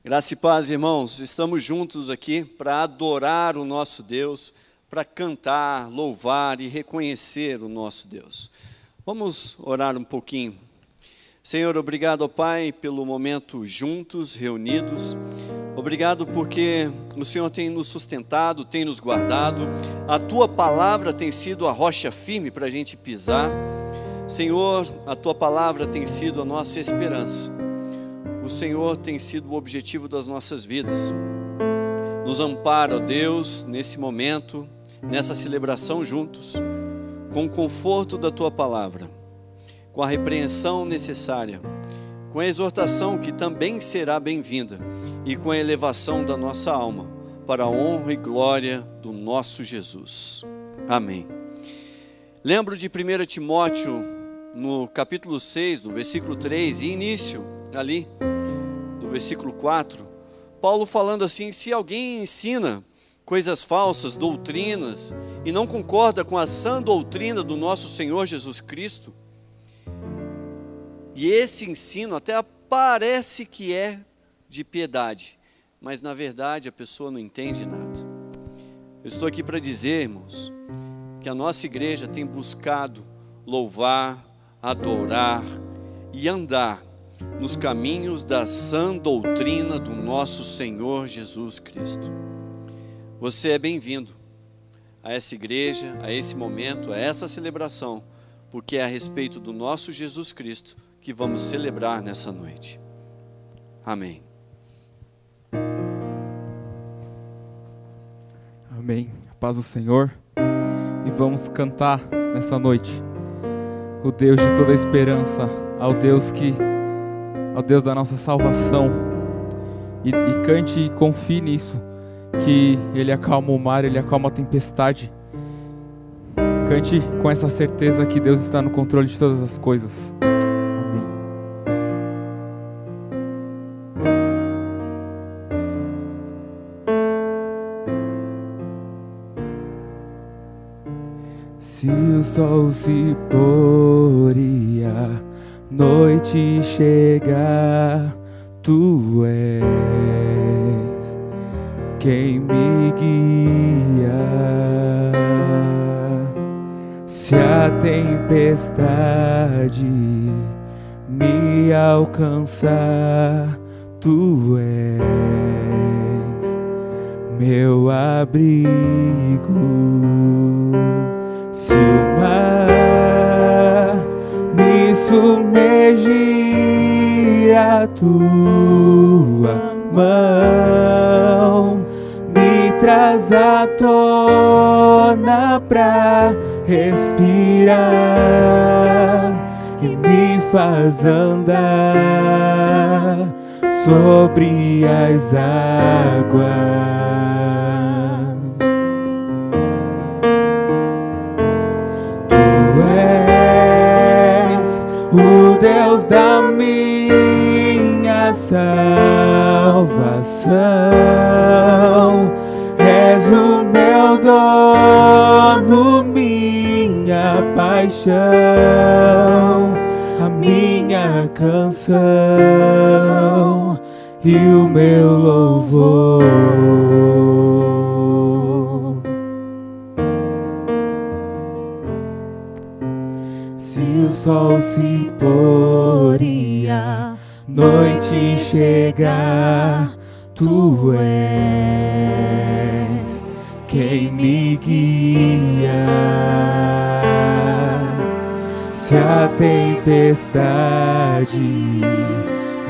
Graça e paz, irmãos. Estamos juntos aqui para adorar o nosso Deus, para cantar, louvar e reconhecer o nosso Deus. Vamos orar um pouquinho. Senhor, obrigado, ó Pai, pelo momento juntos, reunidos. Obrigado porque o Senhor tem nos sustentado, tem nos guardado. A Tua palavra tem sido a rocha firme para a gente pisar. Senhor, a Tua palavra tem sido a nossa esperança. O Senhor tem sido o objetivo das nossas vidas. Nos ampara, ó Deus, nesse momento, nessa celebração juntos, com o conforto da Tua palavra, com a repreensão necessária, com a exortação que também será bem-vinda e com a elevação da nossa alma para a honra e glória do nosso Jesus. Amém. Lembro de 1 Timóteo, no capítulo 6, no versículo 3, e início ali, do versículo 4, Paulo falando assim: se alguém ensina coisas falsas, doutrinas, e não concorda com a sã doutrina do nosso Senhor Jesus Cristo, e esse ensino até parece que é de piedade, mas na verdade a pessoa não entende nada. Eu estou aqui para dizer, irmãos, que a nossa igreja tem buscado louvar, adorar e andar nos caminhos da sã doutrina do nosso Senhor Jesus Cristo. Você é bem-vindo a essa igreja, a esse momento, a essa celebração, porque é a respeito do nosso Jesus Cristo que vamos celebrar nessa noite. Amém. Amém. A paz do Senhor. E vamos cantar nessa noite o Deus de toda a esperança, ao Deus da nossa salvação. E cante e confie nisso, que Ele acalma o mar, Ele acalma a tempestade. Cante com essa certeza que Deus está no controle de todas as coisas. Se o sol se pôr e a noite chegar, Tu és quem me guia. Se a tempestade me alcançar, Tu és meu abrigo. Se o mar me submergir, a Tua mão me traz à tona pra respirar e me faz andar sobre as águas. O Deus da minha salvação, és o meu dono, minha paixão, a minha canção e o meu louvor. Se o sol se pôr e a noite chegar, Tu és quem me guia. Se a tempestade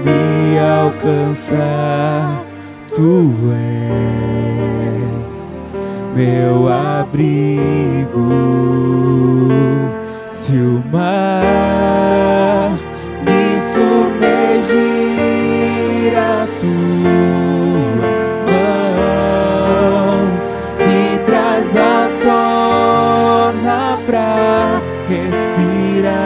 me alcançar, Tu és meu abrigo. Se o mar me submergir, a Tua mão me traz à tona pra respirar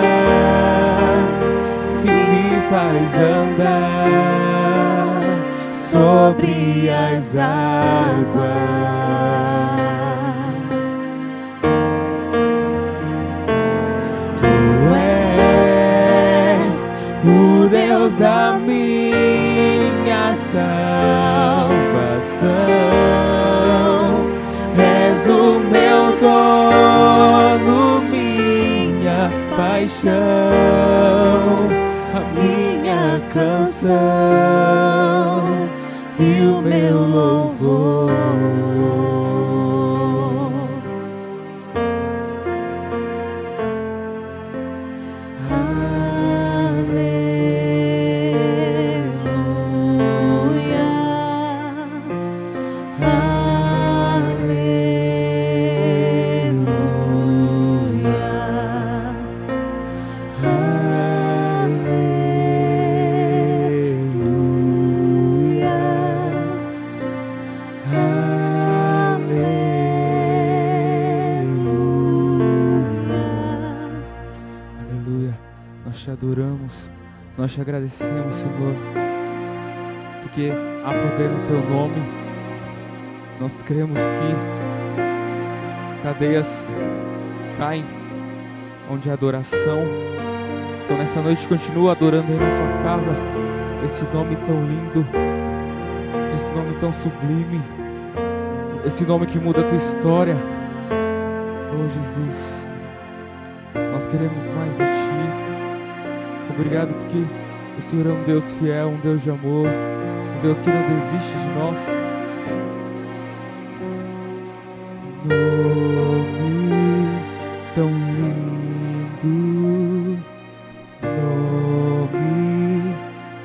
e me faz andar sobre as águas. O Deus da minha salvação. És o meu dono, minha paixão, a minha canção e o meu louvor. Nós te agradecemos, Senhor, porque há poder no Teu nome. Nós cremos que cadeias caem onde há adoração. Então nessa noite continua adorando aí na sua casa esse nome tão lindo, esse nome tão sublime, esse nome que muda a tua história. Oh Jesus, nós queremos mais de Ti. Obrigado porque o Senhor é um Deus fiel, um Deus de amor, um Deus que não desiste de nós. Nome tão lindo, nome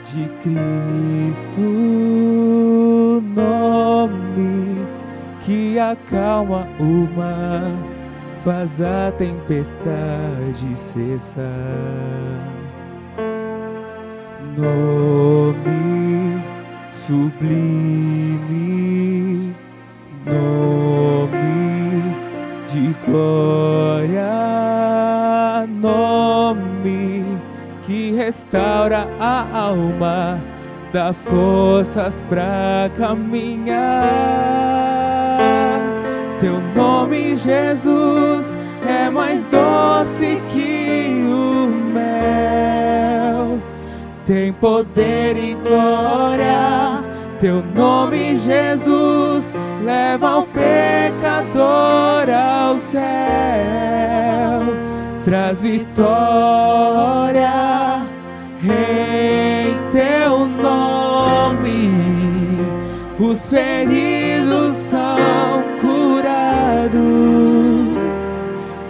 de Cristo, nome que acalma o mar, faz a tempestade cessar. Nome sublime, nome de glória, nome que restaura a alma, dá forças pra caminhar. Teu nome, Jesus, é mais doce que o mel, tem poder e glória. Teu nome, Jesus, leva o pecador ao céu, traz vitória em Teu nome. Os feridos são curados.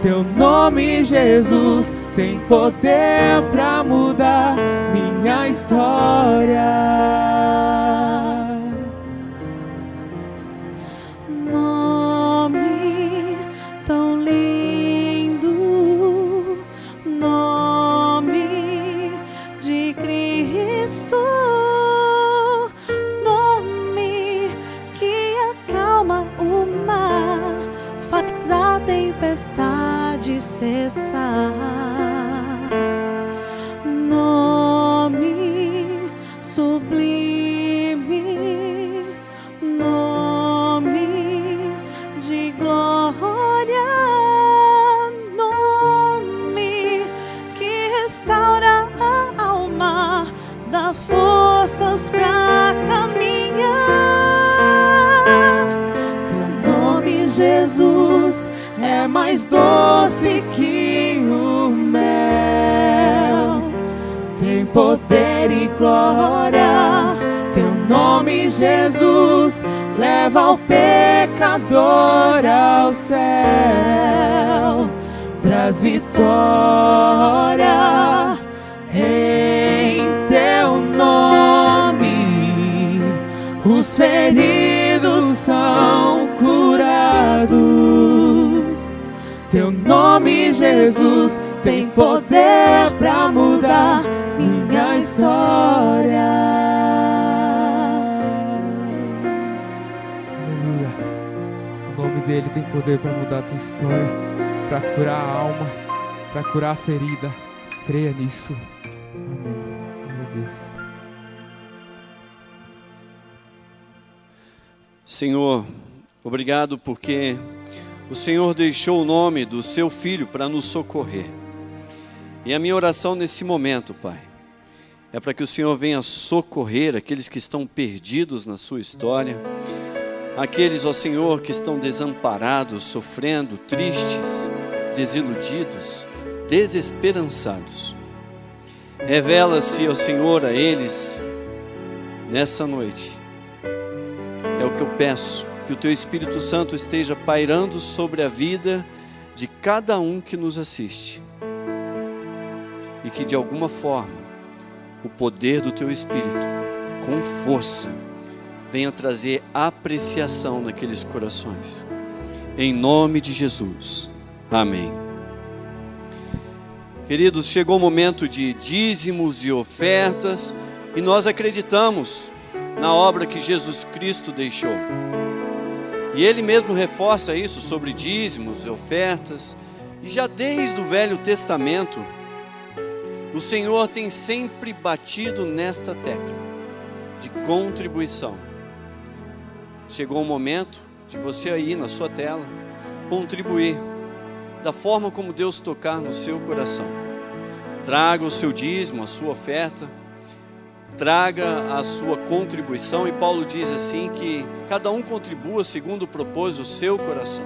Teu nome, Jesus, tem poder pra mudar minha história. Nome tão lindo, nome de Cristo, nome que acalma o mar, faz a tempestade cessar. Nome sublime, nome de glória, nome que restaura a alma, dá forças pra caminhar. Teu nome, Jesus, é mais doce que o mel, tem poder e glória. Teu nome, Jesus, leva o pecador ao céu, traz vitória em Teu nome. Os feridos são curados. Teu nome, Jesus, tem poder pra mudar minha história. Aleluia. O nome dele tem poder para mudar a tua história, para curar a alma, para curar a ferida. Creia nisso. Amém. Glória a Deus. Senhor, obrigado porque o Senhor deixou o nome do seu Filho para nos socorrer. E a minha oração nesse momento, Pai, é para que o Senhor venha socorrer aqueles que estão perdidos na sua história, aqueles, ó Senhor, que estão desamparados, sofrendo, tristes, desiludidos, desesperançados. Revela-se, ó Senhor, a eles nessa noite. É o que eu peço, que o Teu Espírito Santo esteja pairando sobre a vida de cada um que nos assiste, e que de alguma forma o poder do Teu Espírito, com força, venha trazer apreciação naqueles corações. Em nome de Jesus. Amém. Queridos, chegou o momento de dízimos e ofertas, e nós acreditamos na obra que Jesus Cristo deixou. E Ele mesmo reforça isso sobre dízimos e ofertas. E já desde o Velho Testamento, o Senhor tem sempre batido nesta tecla de contribuição. Chegou o momento de você aí na sua tela contribuir da forma como Deus tocar no seu coração. Traga o seu dízimo, a sua oferta, traga a sua contribuição, e Paulo diz assim que cada um contribua segundo propôs o seu coração.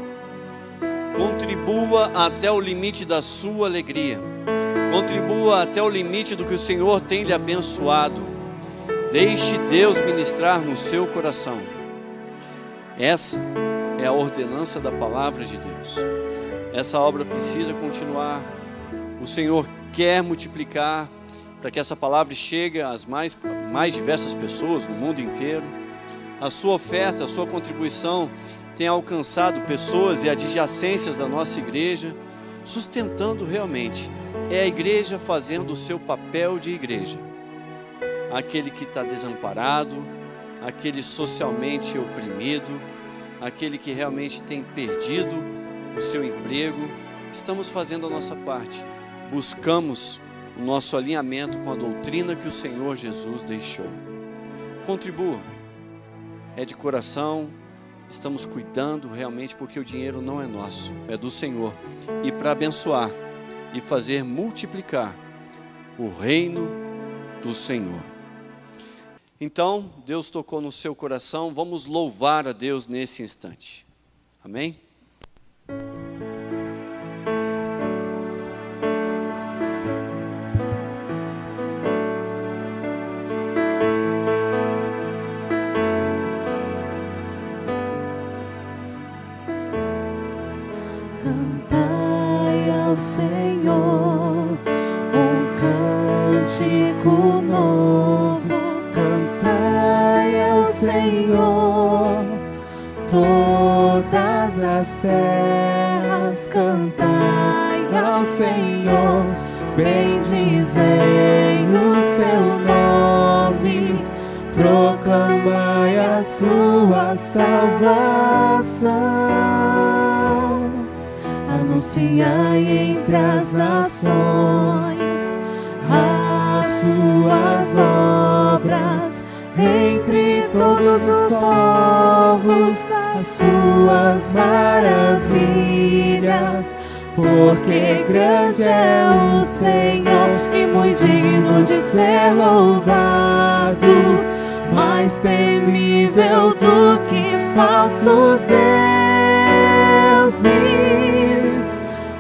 Contribua até o limite da sua alegria, contribua até o limite do que o Senhor tem lhe abençoado. Deixe Deus ministrar no seu coração. Essa é a ordenança da palavra de Deus. Essa obra precisa continuar. O Senhor quer multiplicar para que essa palavra chegue às mais diversas pessoas no mundo inteiro. A sua oferta, a sua contribuição tem alcançado pessoas e adjacências da nossa igreja, sustentando realmente. É a igreja fazendo o seu papel de igreja. Aquele que está desamparado, aquele socialmente oprimido, aquele que realmente tem perdido o seu emprego. Estamos fazendo a nossa parte. Buscamos o nosso alinhamento com a doutrina que o Senhor Jesus deixou. Contribua. É de coração. Estamos cuidando realmente, porque o dinheiro não é nosso, é do Senhor. E para abençoar e fazer multiplicar o reino do Senhor. Então, Deus tocou no seu coração, vamos louvar a Deus nesse instante. Amém? Cantai ao Senhor um cântico novo. Cantai ao Senhor todas as terras. Cantai ao Senhor, bendizei o seu nome. Proclamai a sua salvação. Anunciai entre as nações as suas obras, entre todos os povos as suas maravilhas, porque grande é o Senhor e muito digno de ser louvado, mais temível do que faustos deuses.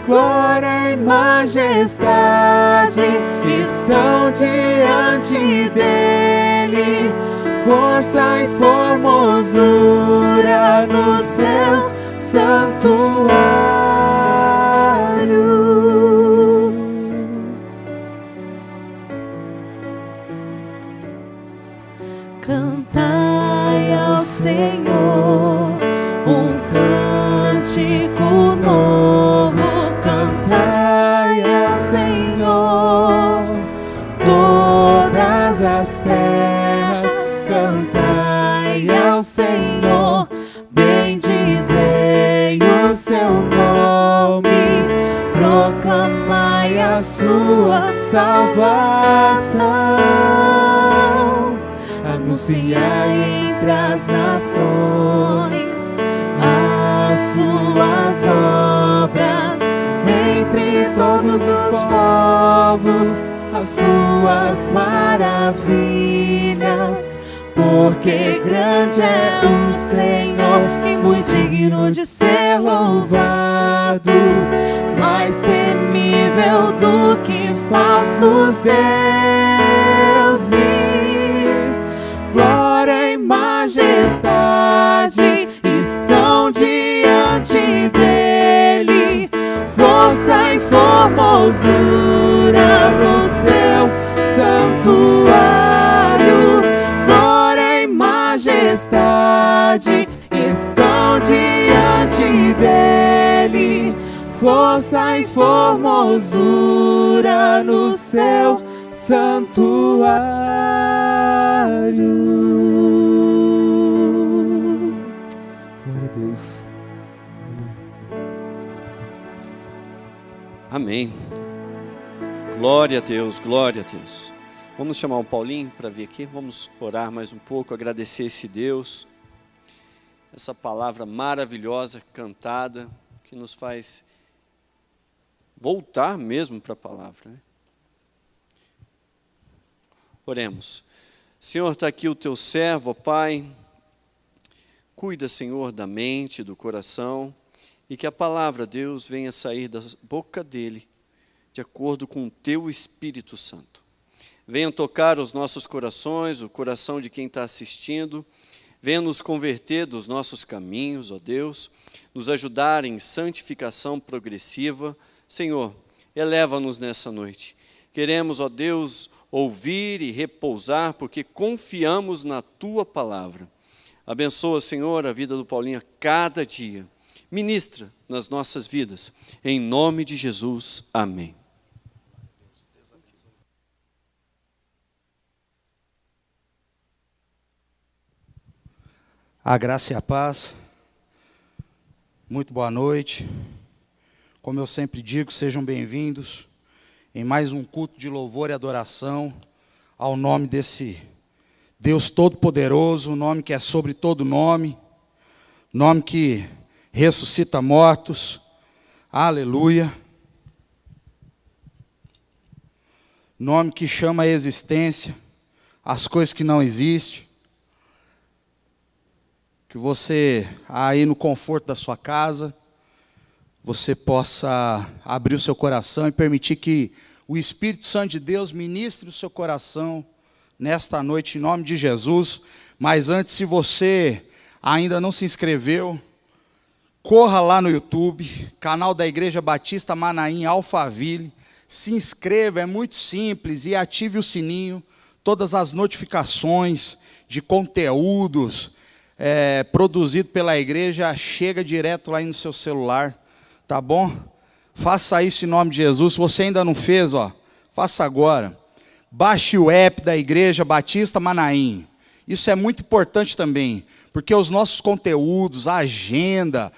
Glória e majestade estão diante dele, força e formosura no seu santuário. Cantai ao Senhor um cântico novo. Cantai ao Senhor todas as terras. Cantai ao Senhor, bendizei o seu nome. Proclamai a sua salvação. Anunciai entre as nações as suas obras, entre todos os povos as suas maravilhas, porque grande é o Senhor e muito digno de ser louvado, mais temível do que falsos deuses. Glória e majestade estão diante dele, força e formosura no seu santuário. Glória e majestade estão diante dele, força e formosura no seu santuário. Glória a Deus. Amém. Glória a Deus, glória a Deus. Vamos chamar o Paulinho para vir aqui, vamos orar mais um pouco, agradecer esse Deus, essa palavra maravilhosa, cantada, que nos faz voltar mesmo para a palavra, né? Oremos. Senhor, está aqui o teu servo, ó Pai, cuida, Senhor, da mente, do coração, e que a palavra, Deus, venha sair da boca dele, de acordo com o teu Espírito Santo. Venha tocar os nossos corações, o coração de quem está assistindo, venha nos converter dos nossos caminhos, ó Deus, nos ajudar em santificação progressiva. Senhor, eleva-nos nessa noite. Queremos, ó Deus, ouvir e repousar, porque confiamos na Tua palavra. Abençoa, Senhor, a vida do Paulinho a cada dia. Ministra nas nossas vidas. Em nome de Jesus. Amém. A graça e a paz. Muito boa noite. Como eu sempre digo, sejam bem-vindos em mais um culto de louvor e adoração ao nome desse Deus Todo-Poderoso, o nome que é sobre todo nome, nome que ressuscita mortos. Aleluia. Nome que chama à existência as coisas que não existem. Que você, aí no conforto da sua casa, você possa abrir o seu coração e permitir que o Espírito Santo de Deus ministre o seu coração nesta noite, em nome de Jesus. Mas antes, se você ainda não se inscreveu, corra lá no YouTube, canal da Igreja Batista Manaim, Alphaville, se inscreva, é muito simples, e ative o sininho, todas as notificações de conteúdos produzido pela igreja, chega direto lá no seu celular. Tá bom? Faça isso em nome de Jesus. Se você ainda não fez, faça agora. Baixe o app da Igreja Batista Manaim. Isso é muito importante também, porque os nossos conteúdos, a agenda,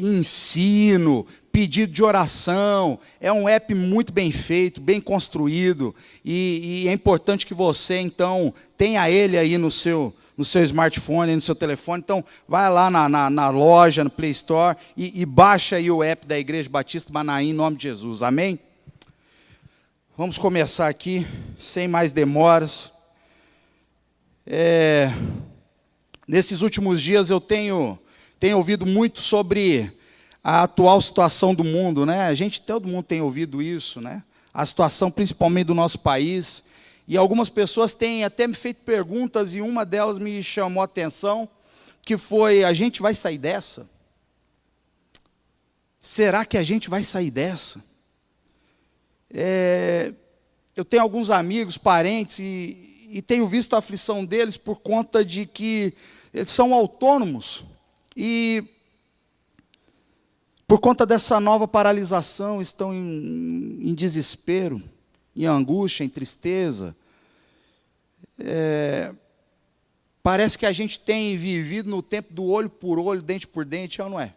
ensino, pedido de oração, é um app muito bem feito, bem construído, e é importante que você, então, tenha ele aí no seu smartphone, no seu telefone. Então, vai lá na loja, no Play Store, e baixa aí o app da Igreja Batista Manaim, em nome de Jesus. Amém? Vamos começar aqui, sem mais demoras. Nesses últimos dias eu tenho ouvido muito sobre a atual situação do mundo, né? Todo mundo tem ouvido isso, né? A situação principalmente do nosso país. E algumas pessoas têm até me feito perguntas, e uma delas me chamou a atenção, que foi: a gente vai sair dessa? Será que a gente vai sair dessa? Eu tenho alguns amigos, parentes, e tenho visto a aflição deles por conta de que eles são autônomos, e por conta dessa nova paralisação estão em desespero, em angústia, em tristeza. Parece que a gente tem vivido no tempo do olho por olho, dente por dente, ou não é?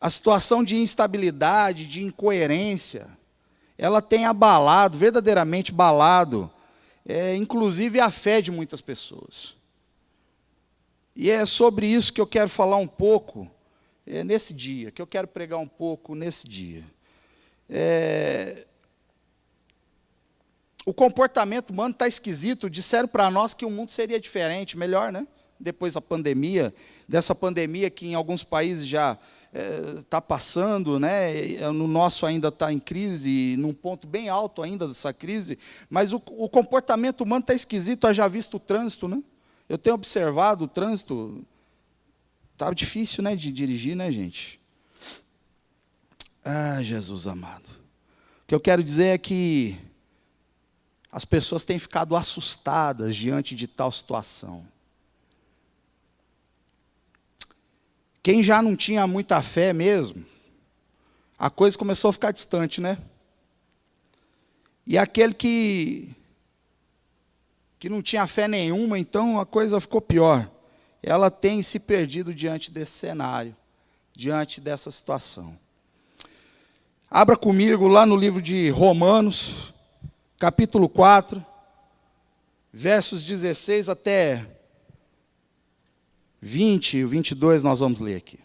A situação de instabilidade, de incoerência, ela tem abalado, verdadeiramente abalado, inclusive a fé de muitas pessoas. E é sobre isso que eu quero falar um pouco nesse dia, que eu quero pregar um pouco nesse dia. O comportamento humano está esquisito. Disseram para nós que o mundo seria diferente, melhor, né? Depois da pandemia, dessa pandemia que em alguns países já está passando, né? No nosso ainda está em crise, num ponto bem alto ainda dessa crise, mas o comportamento humano está esquisito. Haja visto o trânsito, né? Eu tenho observado o trânsito, está difícil, né, de dirigir, né, gente? Ah, Jesus amado. O que eu quero dizer é que as pessoas têm ficado assustadas diante de tal situação. Quem já não tinha muita fé mesmo, a coisa começou a ficar distante, né? E aquele que não tinha fé nenhuma, então a coisa ficou pior. Ela tem se perdido diante desse cenário, diante dessa situação. Abra comigo lá no livro de Romanos, capítulo 4, versos 16 até 20, 22 nós vamos ler aqui.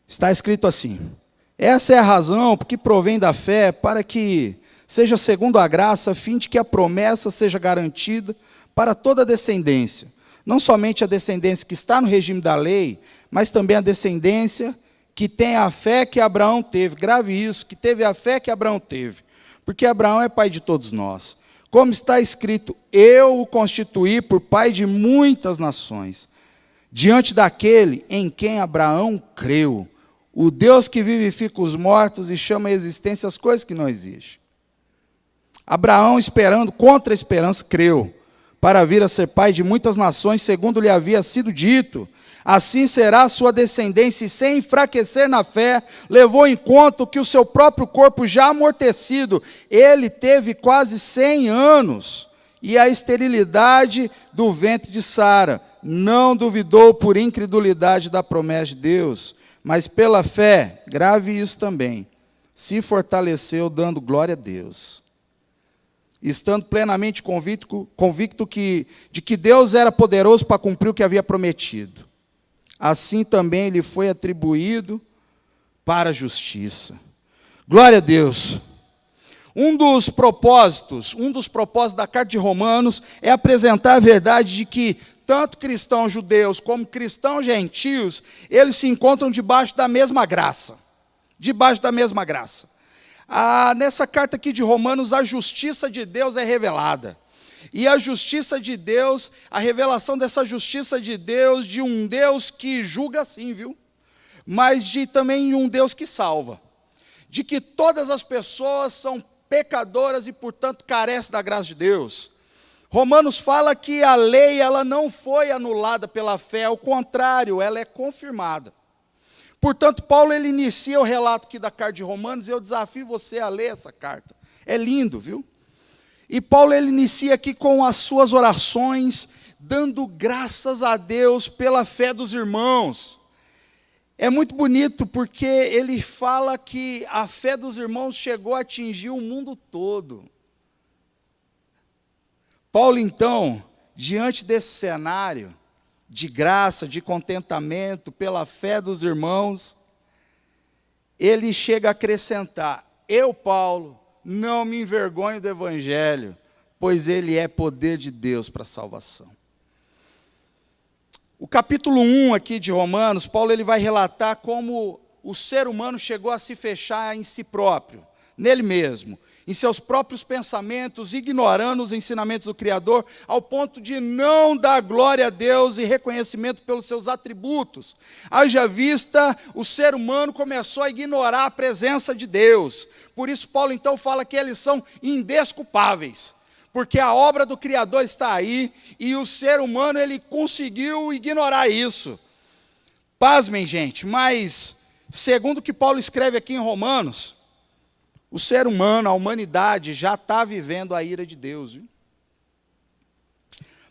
Está escrito assim: essa é a razão porque provém da fé, para que seja segundo a graça, a fim de que a promessa seja garantida para toda a descendência, não somente a descendência que está no regime da lei, mas também a descendência que tem a fé que Abraão teve. Grave isso, que teve a fé que Abraão teve, porque Abraão é pai de todos nós. Como está escrito, eu o constituí por pai de muitas nações, diante daquele em quem Abraão creu, o Deus que vivifica os mortos e chama à existência as coisas que não existem. Abraão, esperando contra a esperança, creu, para vir a ser pai de muitas nações, segundo lhe havia sido dito. Assim será a sua descendência, e sem enfraquecer na fé, levou em conta que o seu próprio corpo já amortecido, ele teve quase 100 anos, e a esterilidade do ventre de Sara, não duvidou por incredulidade da promessa de Deus, mas pela fé, grave isso também, se fortaleceu dando glória a Deus, estando plenamente convicto de que Deus era poderoso para cumprir o que havia prometido. Assim também lhe foi atribuído para a justiça. Glória a Deus. Um dos propósitos da carta de Romanos é apresentar a verdade de que tanto cristãos judeus como cristãos gentios, eles se encontram debaixo da mesma graça. Debaixo da mesma graça. Nessa carta aqui de Romanos, a justiça de Deus é revelada. E a justiça de Deus, a revelação dessa justiça de Deus, de um Deus que julga sim, viu? Mas também um Deus que salva. De que todas as pessoas são pecadoras e, portanto, carecem da graça de Deus. Romanos fala que a lei ela não foi anulada pela fé, ao contrário, ela é confirmada. Portanto, Paulo ele inicia o relato aqui da carta de Romanos, e eu desafio você a ler essa carta. É lindo, viu? E Paulo ele inicia aqui com as suas orações, dando graças a Deus pela fé dos irmãos. É muito bonito porque ele fala que a fé dos irmãos chegou a atingir o mundo todo. Paulo então, diante desse cenário de graça, de contentamento pela fé dos irmãos, ele chega a acrescentar: eu, Paulo, não me envergonho do Evangelho, pois ele é poder de Deus para a salvação. O capítulo 1 aqui de Romanos, Paulo ele vai relatar como o ser humano chegou a se fechar em si próprio, nele mesmo, em seus próprios pensamentos, ignorando os ensinamentos do Criador, ao ponto de não dar glória a Deus e reconhecimento pelos seus atributos. Haja vista, o ser humano começou a ignorar a presença de Deus. Por isso Paulo então fala que eles são indesculpáveis, porque a obra do Criador está aí, e o ser humano ele conseguiu ignorar isso. Pasmem, gente, mas segundo o que Paulo escreve aqui em Romanos, o ser humano, a humanidade, já está vivendo a ira de Deus. Viu?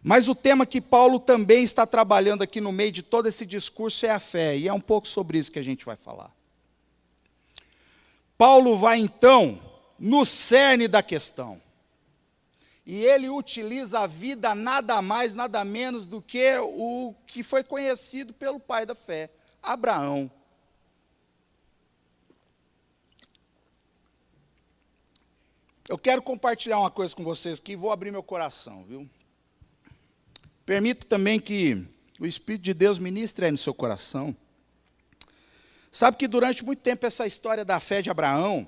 Mas o tema que Paulo também está trabalhando aqui no meio de todo esse discurso é a fé, e é um pouco sobre isso que a gente vai falar. Paulo vai então no cerne da questão. E ele utiliza a vida nada mais, nada menos do que o que foi conhecido pelo pai da fé, Abraão. Eu quero compartilhar uma coisa com vocês aqui, vou abrir meu coração, viu? Permito também que o Espírito de Deus ministre aí no seu coração. Sabe que durante muito tempo essa história da fé de Abraão,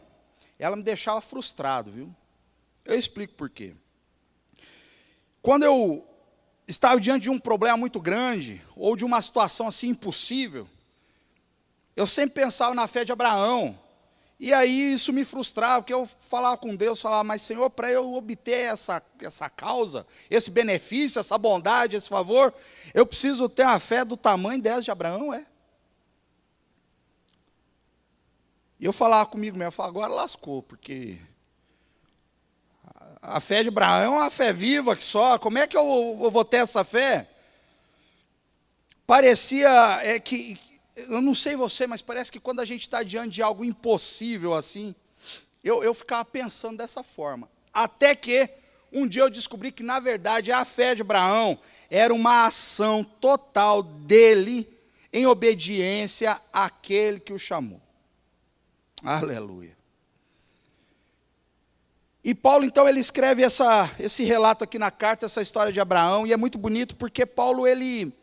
ela me deixava frustrado, viu? Eu explico por quê. Quando eu estava diante de um problema muito grande, ou de uma situação assim impossível, eu sempre pensava na fé de Abraão. E aí isso me frustrava, porque eu falava com Deus, falava, mas Senhor, para eu obter essa causa, esse benefício, essa bondade, esse favor, eu preciso ter uma fé do tamanho dessa de Abraão, é? E eu falava comigo mesmo, eu falava, agora lascou, porque a fé de Abraão é uma fé viva que só, como é que eu vou ter essa fé? Parecia que, eu não sei você, mas parece que quando a gente está diante de algo impossível assim, eu ficava pensando dessa forma. Até que um dia eu descobri que, na verdade, a fé de Abraão era uma ação total dele em obediência àquele que o chamou. Aleluia. E Paulo, então, ele escreve esse relato aqui na carta, essa história de Abraão, e é muito bonito porque Paulo, ele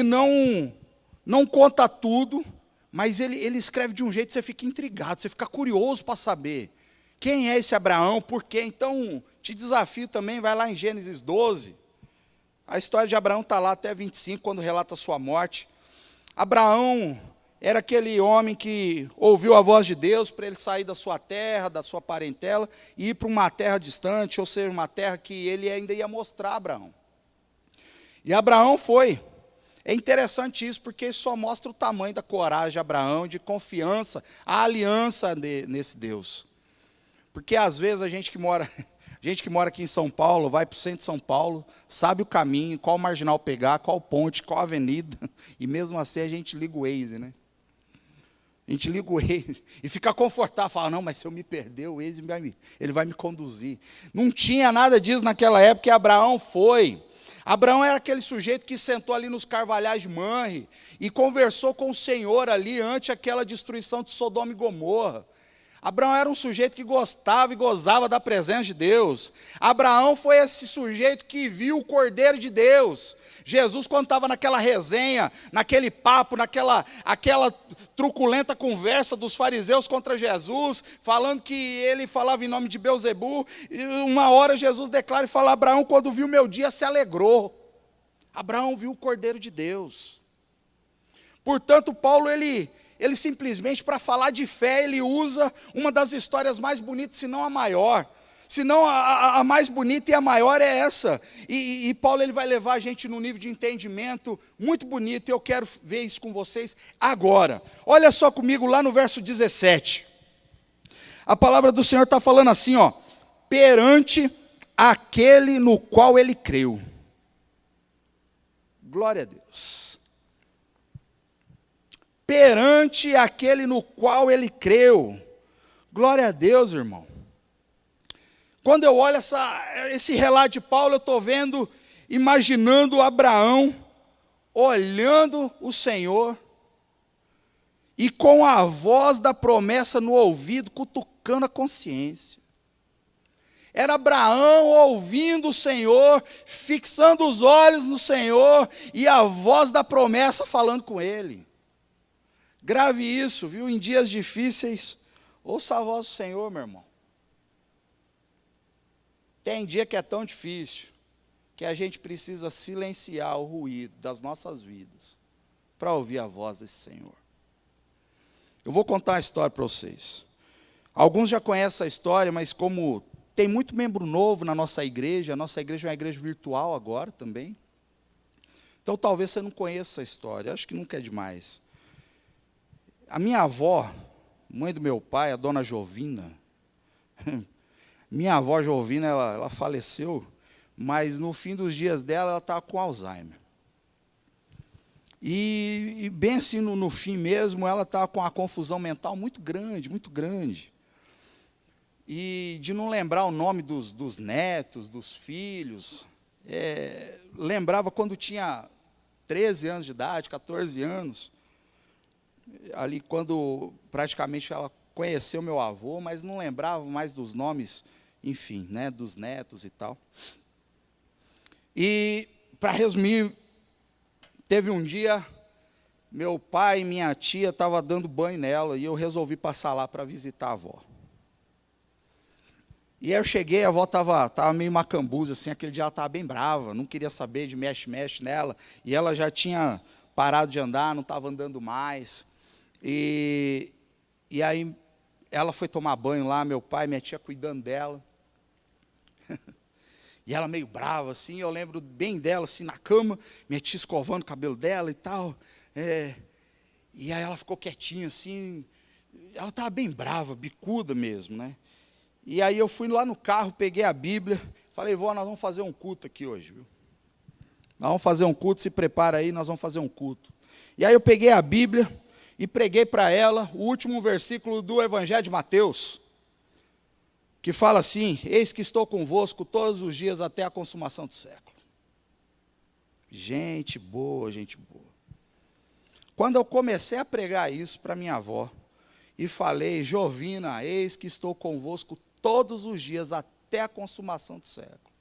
não conta tudo, mas ele escreve de um jeito que você fica intrigado, você fica curioso para saber quem é esse Abraão, por quê. Então, te desafio também, vai lá em Gênesis 12, a história de Abraão está lá até 25, quando relata a sua morte. Abraão era aquele homem que ouviu a voz de Deus para ele sair da sua terra, da sua parentela, e ir para uma terra distante, ou seja, uma terra que ele ainda ia mostrar a Abraão. E Abraão foi. É interessante isso, porque isso só mostra o tamanho da coragem de Abraão, de confiança, a aliança nesse Deus. Porque às vezes a gente que mora aqui em São Paulo, vai para o centro de São Paulo, sabe o caminho, qual marginal pegar, qual ponte, qual avenida, e mesmo assim a gente liga o Waze, né? A gente liga o Waze e fica confortável, fala, não, mas se eu me perder, o Waze ele vai me conduzir. Não tinha nada disso naquela época, e Abraão foi. Abraão era aquele sujeito que sentou ali nos carvalhais de Manre e conversou com o Senhor ali ante aquela destruição de Sodoma e Gomorra. Abraão era um sujeito que gostava e gozava da presença de Deus. Abraão foi esse sujeito que viu o Cordeiro de Deus. Jesus, quando estava naquela resenha, naquele papo, aquela truculenta conversa dos fariseus contra Jesus, falando que ele falava em nome de Belzebu, e uma hora Jesus declara e fala, Abraão, quando viu meu dia, se alegrou. Abraão viu o Cordeiro de Deus. Portanto, Paulo, ele simplesmente, para falar de fé, ele usa uma das histórias mais bonitas, se não a maior. Se não a mais bonita e a maior é essa. E Paulo, ele vai levar a gente num nível de entendimento muito bonito, e eu quero ver isso com vocês agora. Olha só comigo lá no verso 17. A palavra do Senhor está falando assim, ó, perante aquele no qual ele creu. Glória a Deus. Perante aquele no qual ele creu. Glória a Deus, irmão. Quando eu olho esse relato de Paulo, eu estou vendo, imaginando Abraão, olhando o Senhor, e com a voz da promessa no ouvido, cutucando a consciência. Era Abraão ouvindo o Senhor, fixando os olhos no Senhor, e a voz da promessa falando com ele. Grave isso, viu? Em dias difíceis, ouça a voz do Senhor, meu irmão. Tem dia que é tão difícil, que a gente precisa silenciar o ruído das nossas vidas, para ouvir a voz desse Senhor. Eu vou contar uma história para vocês. Alguns já conhecem essa história, mas como tem muito membro novo na nossa igreja, a nossa igreja é uma igreja virtual agora também. Então talvez você não conheça essa história, acho que nunca é demais. A minha avó, mãe do meu pai, a dona Jovina, minha avó Jovina, ela faleceu, mas no fim dos dias dela, ela estava com Alzheimer. E bem assim, no fim mesmo, ela estava com uma confusão mental muito grande, muito grande. E de não lembrar o nome dos netos, dos filhos, lembrava quando tinha 13 anos de idade, 14 anos, ali quando praticamente ela conhecer o meu avô, mas não lembrava mais dos nomes, enfim, né, dos netos e tal. E, para resumir, teve um dia, meu pai e minha tia estavam dando banho nela, e eu resolvi passar lá para visitar a avó. E aí eu cheguei, a avó estava meio macambuza, assim, aquele dia ela estava bem brava, não queria saber de mexe-mexe nela, e ela já tinha parado de andar, não estava andando mais. E aí ela foi tomar banho lá, meu pai e minha tia cuidando dela. E ela meio brava, assim, eu lembro bem dela, assim, na cama, minha tia escovando o cabelo dela e tal. E aí ela ficou quietinha, assim, ela estava bem brava, bicuda mesmo, né? E aí eu fui lá no carro, peguei a Bíblia, falei, vó, nós vamos fazer um culto aqui hoje, viu? Nós vamos fazer um culto, se prepara aí, nós vamos fazer um culto. E aí eu peguei a Bíblia e preguei para ela o último versículo do Evangelho de Mateus, que fala assim, eis que estou convosco todos os dias até a consumação do século. Gente boa, gente boa. Quando eu comecei a pregar isso para minha avó, e falei, Jovina, eis que estou convosco todos os dias até a consumação do século.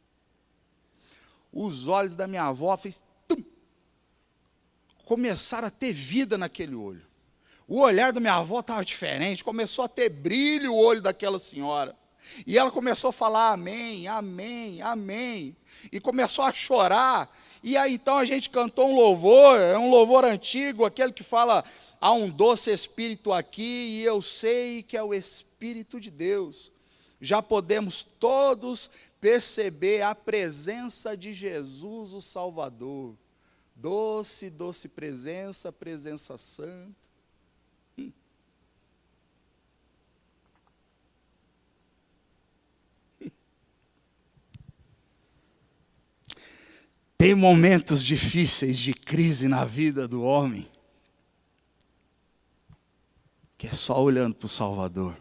Os olhos da minha avó começaram a ter vida naquele olho. O olhar da minha avó estava diferente, começou a ter brilho o olho daquela senhora. E ela começou a falar amém, amém, amém. E começou a chorar. E aí então a gente cantou um louvor, é um louvor antigo, aquele que fala, há um doce Espírito aqui, e eu sei que é o Espírito de Deus. Já podemos todos perceber a presença de Jesus, o Salvador. Doce, doce presença, presença santa. Tem momentos difíceis de crise na vida do homem, que é só olhando para o Salvador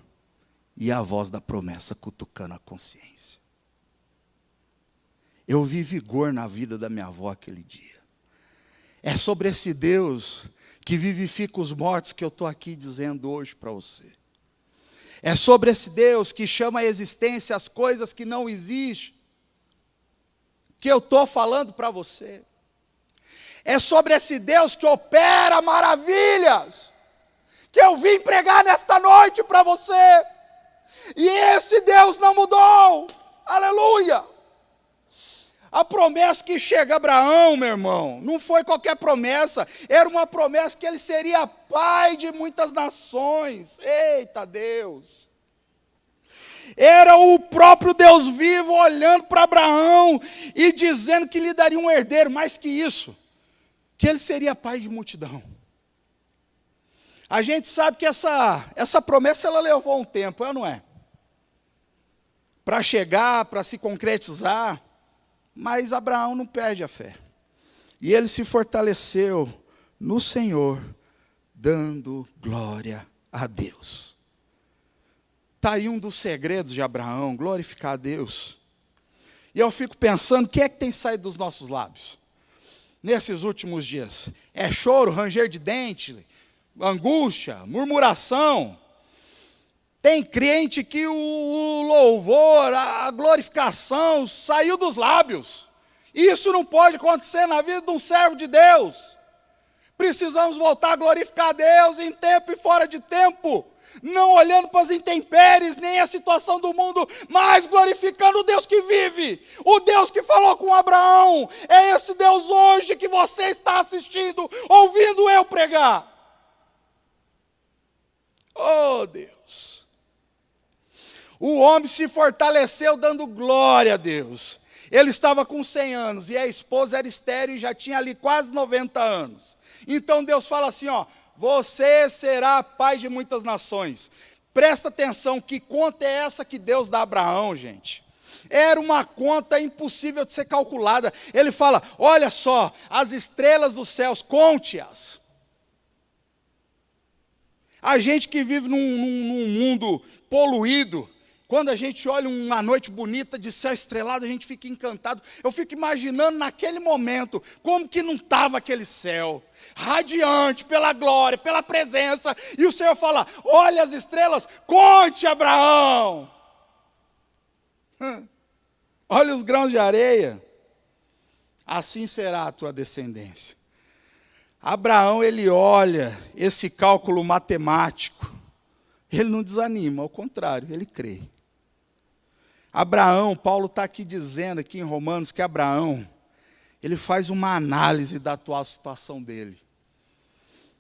e a voz da promessa cutucando a consciência. Eu vi vigor na vida da minha avó aquele dia. É sobre esse Deus que vivifica os mortos que eu estou aqui dizendo hoje para você. É sobre esse Deus que chama à existência as coisas que não existem, que eu estou falando para você. É sobre esse Deus que opera maravilhas, que eu vim pregar nesta noite para você. E esse Deus não mudou. Aleluia. A promessa que chega a Abraão, meu irmão, não foi qualquer promessa, era uma promessa que ele seria pai de muitas nações. Eita Deus! Era o próprio Deus vivo olhando para Abraão e dizendo que lhe daria um herdeiro, mais que isso, que ele seria pai de multidão. A gente sabe que essa promessa ela levou um tempo, não é? Para chegar, para se concretizar, mas Abraão não perde a fé. E ele se fortaleceu no Senhor, dando glória a Deus. Está aí um dos segredos de Abraão, glorificar a Deus. E eu fico pensando, o que é que tem saído dos nossos lábios nesses últimos dias? É choro, ranger de dente, angústia, murmuração. Tem crente que o louvor, a glorificação saiu dos lábios. Isso não pode acontecer na vida de um servo de Deus. Precisamos voltar a glorificar a Deus em tempo e fora de tempo. Não olhando para as intempéries, nem a situação do mundo, mas glorificando o Deus que vive, o Deus que falou com Abraão. É esse Deus hoje que você está assistindo, ouvindo eu pregar. Oh Deus! O homem se fortaleceu dando glória a Deus. Ele estava com 100 anos e a esposa era estéril e já tinha ali quase 90 anos. Então Deus fala assim, ó, você será pai de muitas nações. Presta atenção, que conta é essa que Deus dá a Abraão, gente? Era uma conta impossível de ser calculada. Ele fala, olha só, as estrelas dos céus, conte-as. A gente que vive num mundo poluído, Quando a gente olha uma noite bonita de céu estrelado, a gente fica encantado. Eu fico imaginando naquele momento, como que não estava aquele céu, radiante pela glória, pela presença. E o Senhor fala, olha as estrelas, conte Abraão. Olha os grãos de areia. Assim será a tua descendência. Abraão, ele olha esse cálculo matemático. Ele não desanima, ao contrário, ele crê. Abraão, Paulo está aqui dizendo, aqui em Romanos, que Abraão, ele faz uma análise da atual situação dele.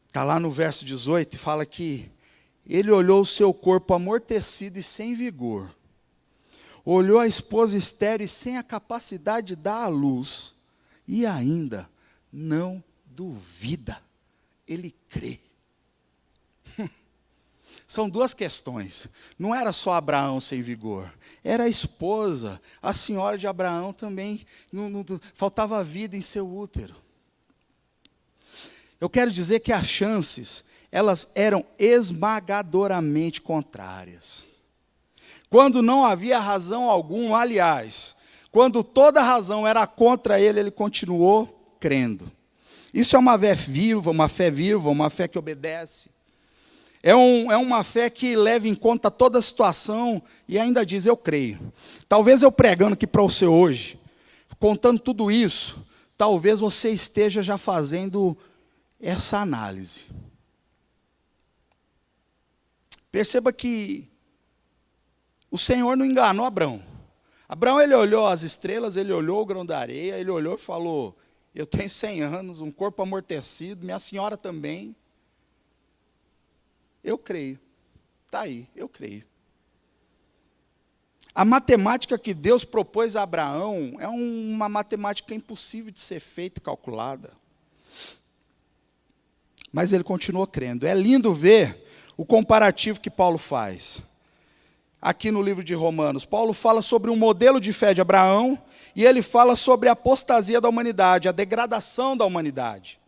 Está lá no verso 18 e fala que ele olhou o seu corpo amortecido e sem vigor. Olhou a esposa estéril e sem a capacidade de dar à luz. E ainda não duvida, ele crê. São duas questões. Não era só Abraão sem vigor, era a esposa, a senhora de Abraão também, faltava vida em seu útero. Eu quero dizer que as chances, elas eram esmagadoramente contrárias. Quando não havia razão alguma, aliás, quando toda razão era contra ele, ele continuou crendo. Isso é uma fé viva, uma fé que obedece. É uma fé que leva em conta toda a situação e ainda diz, eu creio. Talvez eu pregando aqui para você hoje, contando tudo isso, talvez você esteja já fazendo essa análise. Perceba que o Senhor não enganou Abraão. Abraão, ele olhou as estrelas, ele olhou o grão da areia, ele olhou e falou, eu tenho 100 anos, um corpo amortecido, minha senhora também. Eu creio. Está aí, eu creio. A matemática que Deus propôs a Abraão é uma matemática impossível de ser feita e calculada. Mas ele continuou crendo. É lindo ver o comparativo que Paulo faz. Aqui no livro de Romanos, Paulo fala sobre um modelo de fé de Abraão e ele fala sobre a apostasia da humanidade, a degradação da humanidade.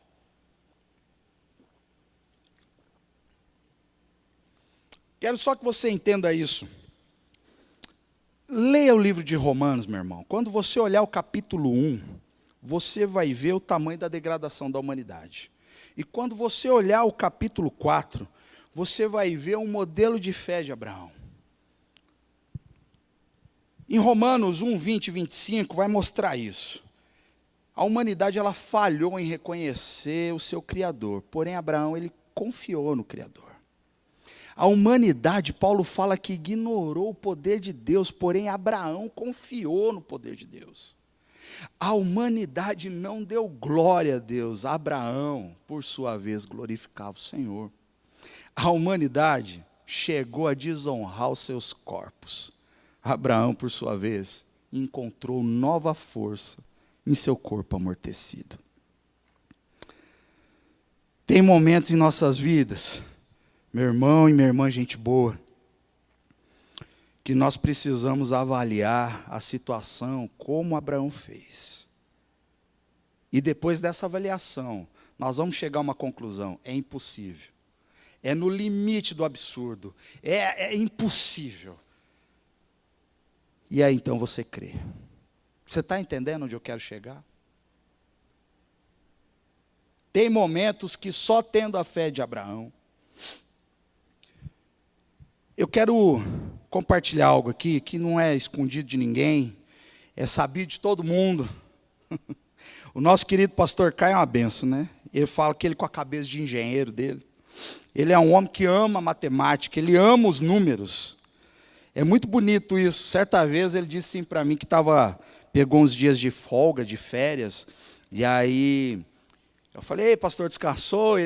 Quero só que você entenda isso. Leia o livro de Romanos, meu irmão. Quando você olhar o capítulo 1, você vai ver o tamanho da degradação da humanidade. E quando você olhar o capítulo 4, você vai ver um modelo de fé de Abraão. Em Romanos 1, 20 e 25 vai mostrar isso. A humanidade ela falhou em reconhecer o seu Criador, porém Abraão ele confiou no Criador. A humanidade, Paulo fala que ignorou o poder de Deus, porém Abraão confiou no poder de Deus. A humanidade não deu glória a Deus, Abraão, por sua vez, glorificava o Senhor. A humanidade chegou a desonrar os seus corpos. Abraão, por sua vez, encontrou nova força em seu corpo amortecido. Tem momentos em nossas vidas, meu irmão e minha irmã, gente boa, que nós precisamos avaliar a situação como Abraão fez. E depois dessa avaliação, nós vamos chegar a uma conclusão, é impossível. É no limite do absurdo, é impossível. E aí então você crê. Você está entendendo onde eu quero chegar? Tem momentos que só tendo a fé de Abraão. Eu quero compartilhar algo aqui que não é escondido de ninguém, é sabido de todo mundo. O nosso querido pastor Caio é uma benção, né? Ele fala que ele com a cabeça de engenheiro dele, ele é um homem que ama matemática, ele ama os números. É muito bonito isso. Certa vez ele disse assim para mim que pegou uns dias de folga, de férias, e aí eu falei, ei, pastor, descansou?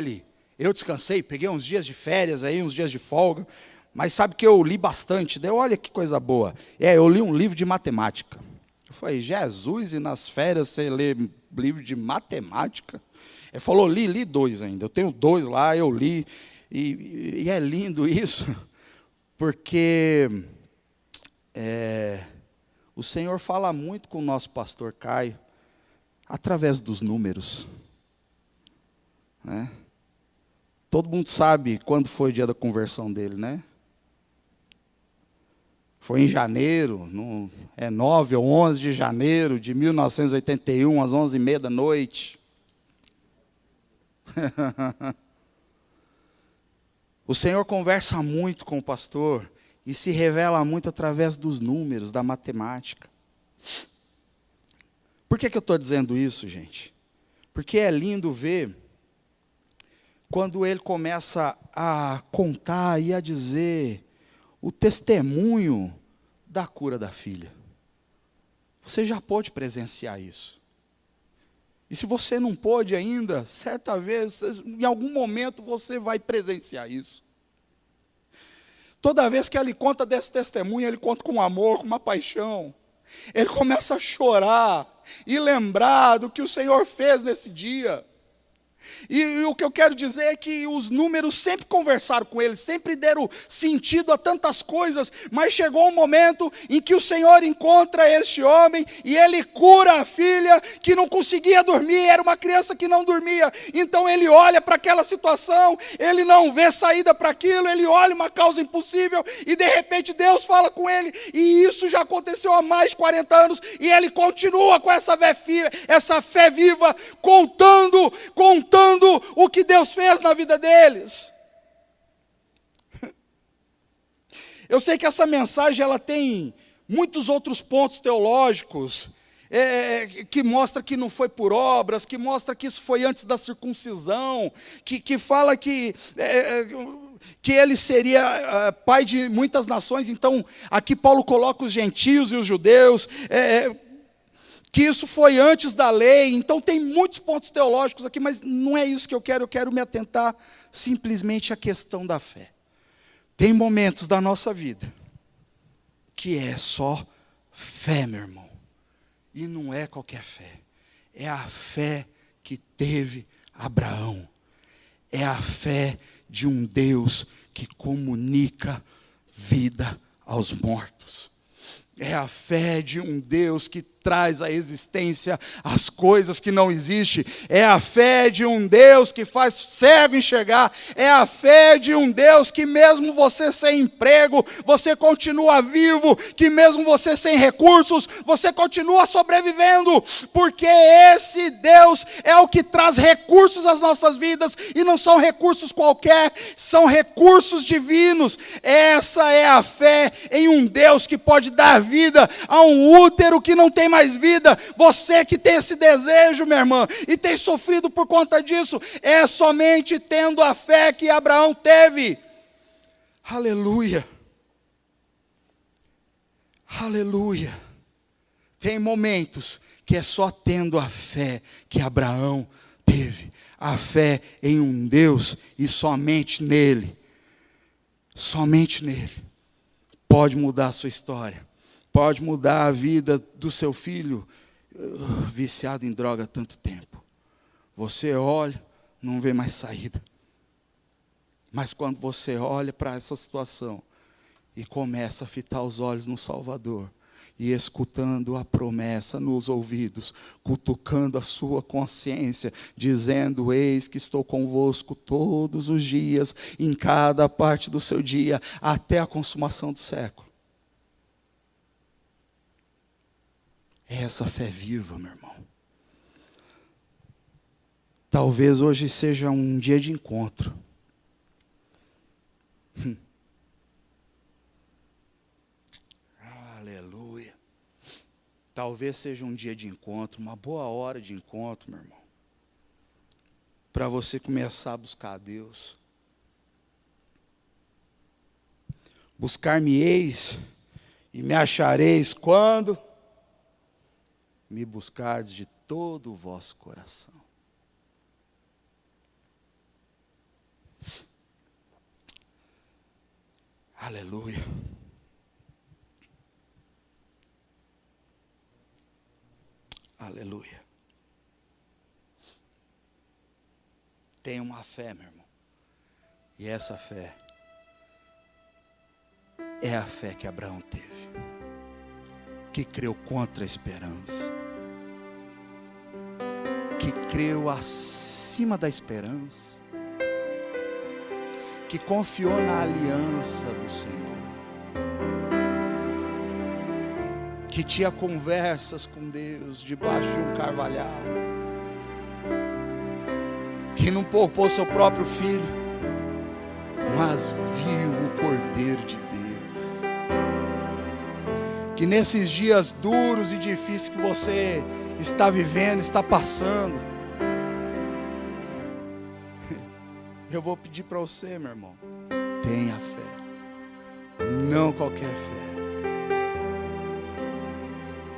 Eu descansei, peguei uns dias de férias aí, uns dias de folga, mas sabe que eu li bastante, daí olha que coisa boa. Eu li um livro de matemática. Eu falei, Jesus, e nas férias você lê livro de matemática? Ele falou, li 2 ainda, eu tenho 2 lá, eu li, e é lindo isso, porque o Senhor fala muito com o nosso pastor Caio, através dos números. Né? Todo mundo sabe quando foi o dia da conversão dele, né? Foi em janeiro, 9 ou 11 de janeiro de 1981, às 11h30 da noite. O Senhor conversa muito com o pastor e se revela muito através dos números, da matemática. Por que eu estou dizendo isso, gente? Porque é lindo ver quando ele começa a contar e a dizer o testemunho da cura da filha. Você já pôde presenciar isso. E se você não pôde ainda, certa vez, em algum momento você vai presenciar isso. Toda vez que ele conta desse testemunho, ele conta com amor, com uma paixão. Ele começa a chorar e lembrar do que o Senhor fez nesse dia. E o que eu quero dizer é que os números sempre conversaram com ele, sempre deram sentido a tantas coisas, mas chegou um momento em que o Senhor encontra este homem e ele cura a filha que não conseguia dormir, era uma criança que não dormia. Então ele olha para aquela situação, ele não vê saída para aquilo, ele olha uma causa impossível e de repente Deus fala com ele, e isso já aconteceu há mais de 40 anos, e ele continua com essa fé viva, contando o que Deus fez na vida deles. Eu sei que essa mensagem ela tem muitos outros pontos teológicos, que mostra que não foi por obras, que mostra que isso foi antes da circuncisão, que fala que ele seria pai de muitas nações. Então aqui Paulo coloca os gentios e os judeus, que isso foi antes da lei. Então tem muitos pontos teológicos aqui, mas não é isso que eu quero me atentar simplesmente à questão da fé. Tem momentos da nossa vida que é só fé, meu irmão, e não é qualquer fé, é a fé que teve Abraão, é a fé de um Deus que comunica vida aos mortos, é a fé de um Deus que traz à existência as coisas que não existem, é a fé de um Deus que faz cego enxergar, é a fé de um Deus que mesmo você sem emprego, você continua vivo, que mesmo você sem recursos, você continua sobrevivendo, porque esse Deus é o que traz recursos às nossas vidas, e não são recursos qualquer, são recursos divinos. Essa é a fé em um Deus que pode dar vida a um útero que não tem mais vida. Você que tem esse desejo, minha irmã, e tem sofrido por conta disso, é somente tendo a fé que Abraão teve. Aleluia. Aleluia. Tem momentos que é só tendo a fé que Abraão teve. A fé em um Deus e somente nele. Somente nele. Pode mudar a sua história. Pode mudar a vida do seu filho, viciado em droga há tanto tempo. Você olha, não vê mais saída. Mas quando você olha para essa situação e começa a fitar os olhos no Salvador, e escutando a promessa nos ouvidos, cutucando a sua consciência, dizendo: eis que estou convosco todos os dias, em cada parte do seu dia, até a consumação do século. É essa fé viva, meu irmão. Talvez hoje seja um dia de encontro. Aleluia. Talvez seja um dia de encontro, uma boa hora de encontro, meu irmão, para você começar a buscar a Deus. Buscar-me-eis e me achareis quando me buscardes de todo o vosso coração. Aleluia. Aleluia. Tenha uma fé, meu irmão. E essa fé é a fé que Abraão teve, que creu contra a esperança, que creu acima da esperança, que confiou na aliança do Senhor. que tinha conversas com Deus debaixo de um carvalhal, que não poupou seu próprio filho, mas viu o Cordeiro de Deus, que nesses dias duros e difíceis que você está vivendo, está passando, eu vou pedir para você, meu irmão, tenha fé, não qualquer fé,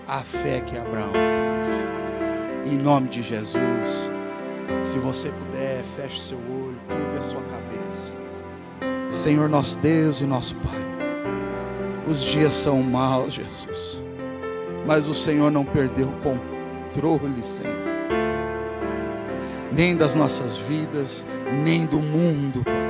a fé que Abraão teve. Em nome de Jesus, se você puder, feche o seu olho, curve a sua cabeça. Senhor nosso Deus e nosso Pai, os dias são maus, Jesus, mas o Senhor não perdeu o controle, Senhor, nem das nossas vidas, nem do mundo, Pai.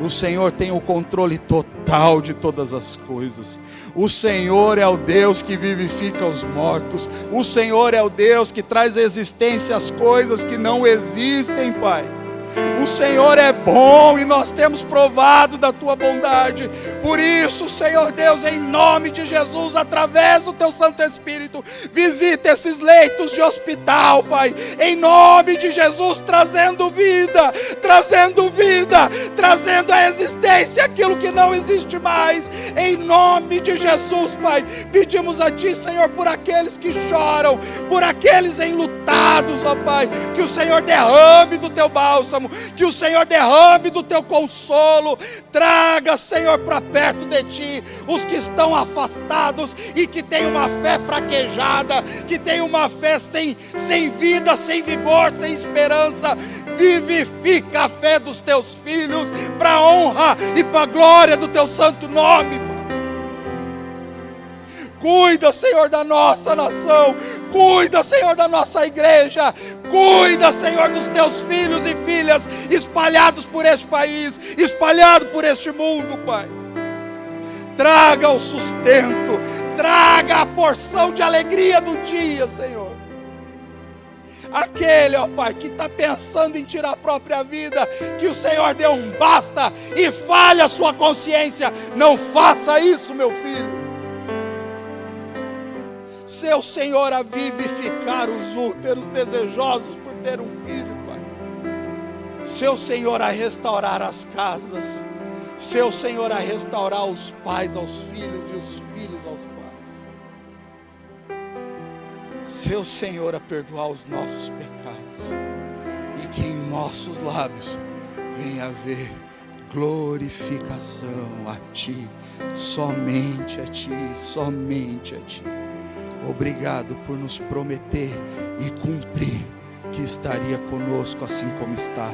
O Senhor tem o controle total de todas as coisas. O Senhor é o Deus que vivifica os mortos. O Senhor é o Deus que traz à existência as coisas que não existem, Pai. O Senhor é bom e nós temos provado da Tua bondade. Por isso, Senhor Deus, em nome de Jesus, através do Teu Santo Espírito, visita esses leitos de hospital, Pai. Em nome de Jesus, trazendo vida, trazendo à existência aquilo que não existe mais. Em nome de Jesus, Pai, pedimos a Ti, Senhor, por aqueles que choram, por aqueles enlutados, ó Pai, que o Senhor derrame do Teu bálsamo, que o Senhor derrame do Teu consolo. Traga, Senhor, para perto de Ti os que estão afastados e que têm uma fé fraquejada, que têm uma fé sem vida, sem vigor, sem esperança. Vivifica a fé dos Teus filhos para a honra e para a glória do Teu santo nome, Pai. Cuida, Senhor, da nossa nação. Cuida, Senhor, da nossa igreja. Cuida, Senhor, dos Teus filhos e filhas espalhados por este país, espalhados por este mundo, Pai. Traga o sustento, traga a porção de alegria do dia, Senhor. Aquele, ó Pai, que está pensando em tirar a própria vida, que o Senhor dê um basta e fale a sua consciência. Não faça isso, meu filho. Seu Senhor a vivificar os úteros desejosos por ter um filho, Pai. Seu Senhor a restaurar as casas. Seu Senhor a restaurar os pais aos filhos e os filhos aos pais. Seu Senhor a perdoar os nossos pecados. E que em nossos lábios venha haver glorificação a Ti, somente a Ti, somente a Ti. Obrigado por nos prometer e cumprir que estaria conosco assim como está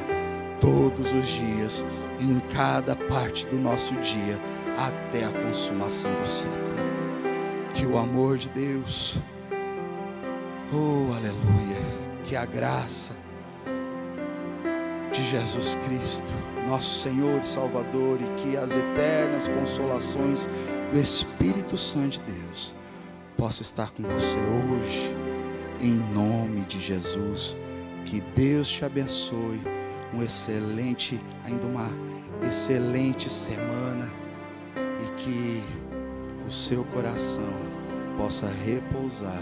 todos os dias, em cada parte do nosso dia, até a consumação do século. Que o amor de Deus, oh aleluia, que a graça de Jesus Cristo, nosso Senhor e Salvador, e que as eternas consolações do Espírito Santo de Deus possa estar com você hoje, em nome de Jesus. Que Deus te abençoe, uma excelente semana, e que o seu coração possa repousar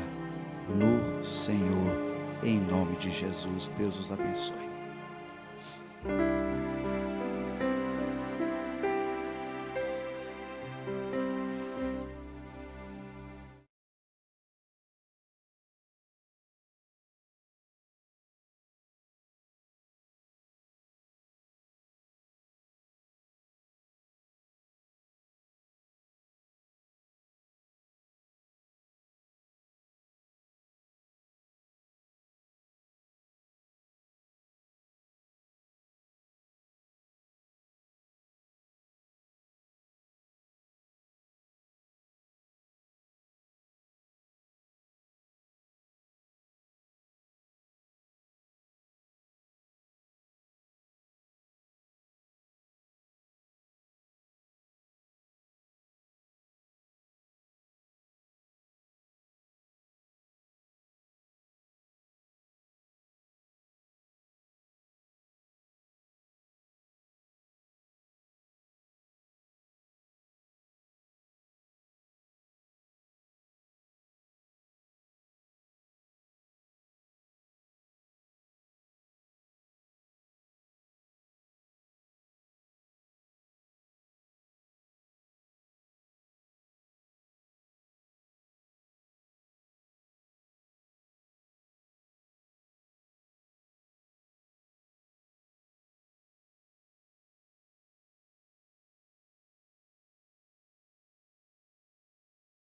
no Senhor, em nome de Jesus. Deus os abençoe.